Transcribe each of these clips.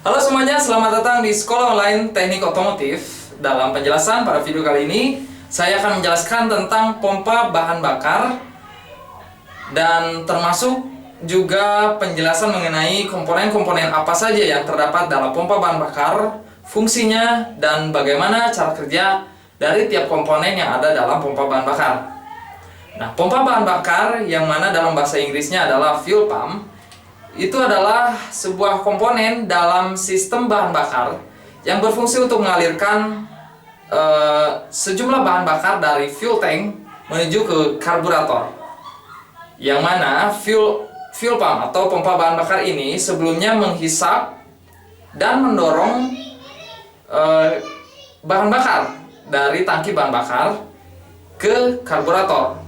Halo semuanya, selamat datang di Sekolah Online Teknik Otomotif. Dalam penjelasan pada video kali ini, saya akan menjelaskan tentang pompa bahan bakar dan termasuk juga penjelasan mengenai komponen-komponen apa saja yang terdapat dalam pompa bahan bakar, fungsinya, dan bagaimana cara kerja dari tiap komponen yang ada dalam pompa bahan bakar. Nah, pompa bahan bakar yang mana dalam bahasa Inggrisnya adalah fuel pump, itu adalah sebuah komponen dalam sistem bahan bakar yang berfungsi untuk mengalirkan sejumlah bahan bakar dari fuel tank menuju ke karburator. Yang mana fuel pump atau pompa bahan bakar ini sebelumnya menghisap dan mendorong bahan bakar dari tangki bahan bakar ke karburator.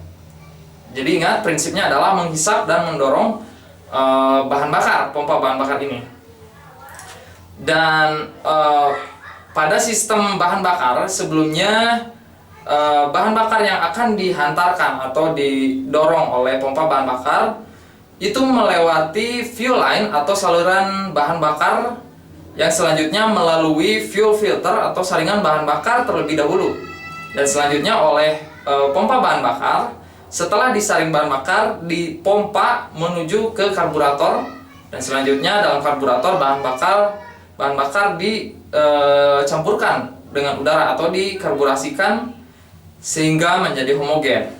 Jadi ingat, prinsipnya adalah menghisap dan mendorong bahan bakar, pompa bahan bakar ini. Dan pada sistem bahan bakar sebelumnya, bahan bakar yang akan dihantarkan atau didorong oleh pompa bahan bakar itu melewati fuel line atau saluran bahan bakar yang selanjutnya melalui fuel filter atau saringan bahan bakar terlebih dahulu, dan selanjutnya oleh pompa bahan bakar. Setelah disaring bahan bakar, dipompa menuju ke karburator, dan selanjutnya dalam karburator bahan bakar dicampurkan dengan udara atau dikarburasikan sehingga menjadi homogen.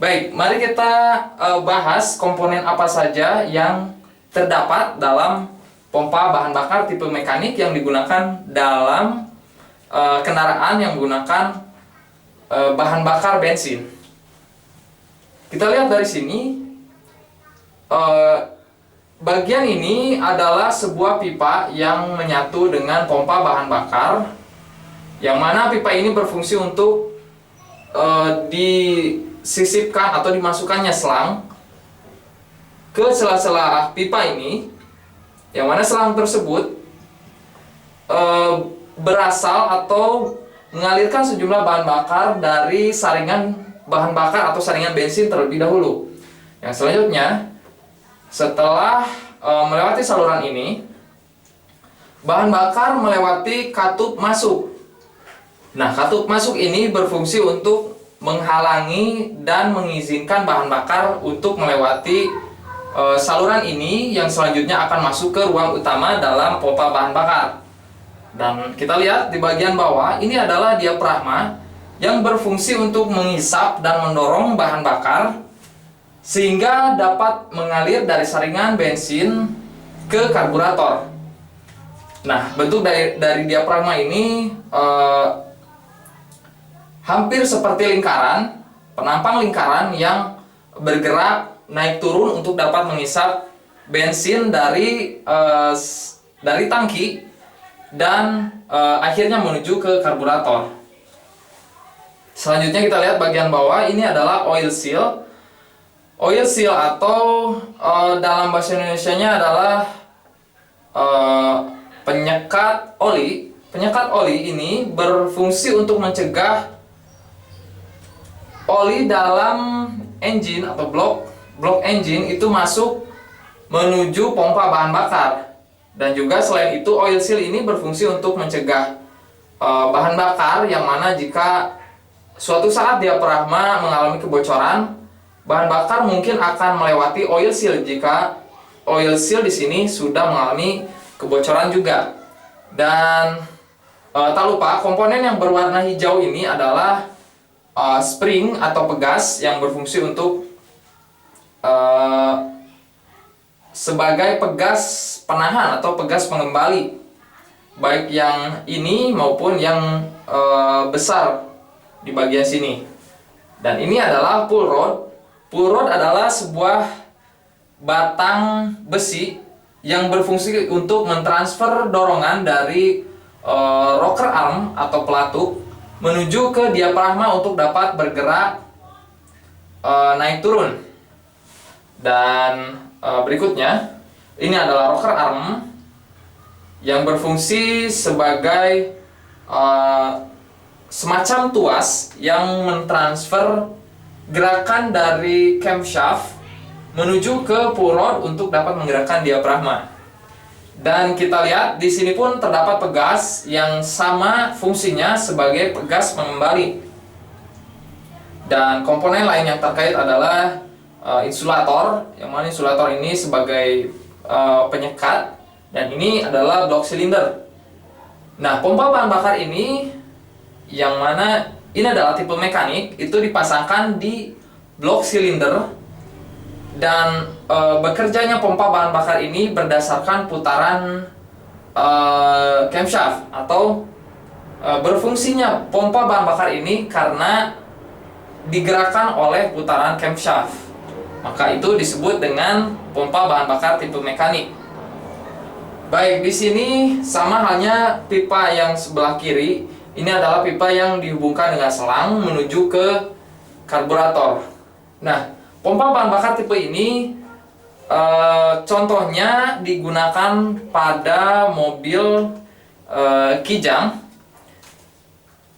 Baik, mari kita bahas komponen apa saja yang terdapat dalam pompa bahan bakar tipe mekanik yang digunakan dalam kendaraan yang menggunakan bahan bakar bensin. Kita lihat dari sini, bagian ini adalah sebuah pipa yang menyatu dengan pompa bahan bakar, yang mana pipa ini berfungsi untuk disisipkan atau dimasukkannya selang ke sela-sela pipa ini, yang mana selang tersebut berasal atau mengalirkan sejumlah bahan bakar dari saringan bahan bakar atau saringan bensin terlebih dahulu. Yang selanjutnya, setelah melewati saluran ini, bahan bakar melewati katup masuk. Nah, katup masuk ini berfungsi untuk menghalangi dan mengizinkan bahan bakar untuk melewati saluran ini, yang selanjutnya akan masuk ke ruang utama dalam pompa bahan bakar. Dan kita lihat di bagian bawah, ini adalah diafragma yang berfungsi untuk menghisap dan mendorong bahan bakar sehingga dapat mengalir dari saringan bensin ke karburator. Nah, bentuk dari diafragma ini hampir seperti lingkaran, penampang lingkaran yang bergerak naik turun untuk dapat menghisap bensin dari tangki dan akhirnya menuju ke karburator. Selanjutnya kita lihat bagian bawah, ini adalah oil seal. Oil seal atau dalam bahasa Indonesianya adalah penyekat oli. Penyekat oli ini berfungsi untuk mencegah oli dalam engine atau blok engine itu masuk menuju pompa bahan bakar. Dan juga selain itu, oil seal ini berfungsi untuk mencegah bahan bakar yang mana jika suatu saat diafragma mengalami kebocoran, bahan bakar mungkin akan melewati oil seal jika oil seal di sini sudah mengalami kebocoran juga. Dan tak lupa, komponen yang berwarna hijau ini adalah spring atau pegas yang berfungsi untuk sebagai pegas penahan atau pegas pengembali, baik yang ini maupun yang besar di bagian sini. Dan ini adalah pull rod. Pull rod adalah sebuah batang besi yang berfungsi untuk mentransfer dorongan dari rocker arm atau pelatuk menuju ke diafragma untuk dapat bergerak naik turun. Dan berikutnya, ini adalah rocker arm yang berfungsi sebagai semacam tuas yang mentransfer gerakan dari camshaft menuju ke pull rod untuk dapat menggerakkan diafragma. Dan kita lihat di sini pun terdapat pegas yang sama fungsinya sebagai pegas pengembali. Dan komponen lain yang terkait adalah insulator, yang mana insulator ini sebagai penyekat, dan ini adalah blok silinder. Nah, pompa bahan bakar ini yang mana ini adalah tipe mekanik, itu dipasangkan di blok silinder, dan bekerjanya pompa bahan bakar ini berdasarkan putaran camshaft, atau berfungsinya pompa bahan bakar ini karena digerakkan oleh putaran camshaft. Maka itu disebut dengan pompa bahan bakar tipe mekanik. Baik, di sini sama halnya pipa yang sebelah kiri. Ini adalah pipa yang dihubungkan dengan selang menuju ke karburator. Nah, pompa bahan bakar tipe ini contohnya digunakan pada mobil Kijang,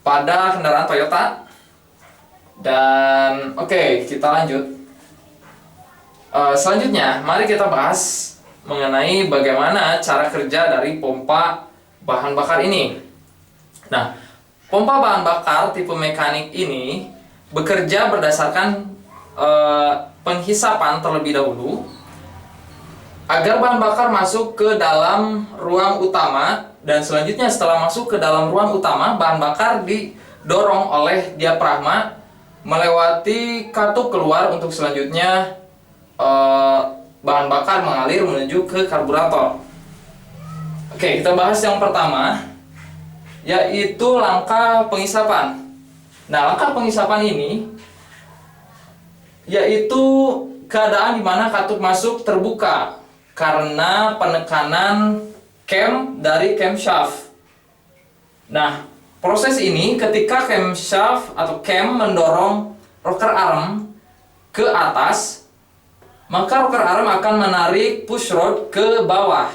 pada kendaraan Toyota. Dan oke, kita lanjut. Selanjutnya, mari kita bahas mengenai bagaimana cara kerja dari pompa bahan bakar ini. Nah, pompa bahan bakar tipe mekanik ini bekerja berdasarkan penghisapan terlebih dahulu agar bahan bakar masuk ke dalam ruang utama, dan selanjutnya setelah masuk ke dalam ruang utama, bahan bakar didorong oleh diafragma melewati katup keluar untuk selanjutnya bahan bakar mengalir menuju ke karburator. Oke, kita bahas yang pertama, yaitu langkah penghisapan. Nah, langkah penghisapan ini yaitu keadaan di mana katup masuk terbuka karena penekanan cam dari camshaft. Nah, proses ini ketika camshaft atau cam mendorong rocker arm ke atas, maka rocker arm akan menarik push rod ke bawah.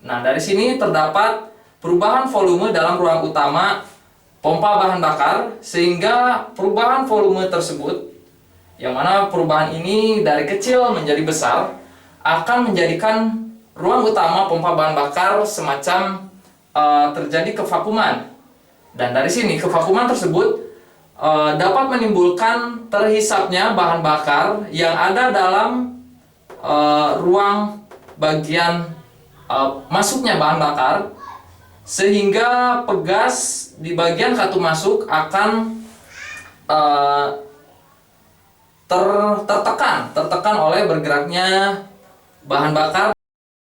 Nah, dari sini terdapat perubahan volume dalam ruang utama pompa bahan bakar, sehingga perubahan volume tersebut, yang mana perubahan ini dari kecil menjadi besar, akan menjadikan ruang utama pompa bahan bakar semacam terjadi kevakuman. Dan dari sini kevakuman tersebut dapat menimbulkan terhisapnya bahan bakar yang ada dalam ruang bagian masuknya bahan bakar, sehingga pegas di bagian katup masuk akan tertekan oleh bergeraknya bahan bakar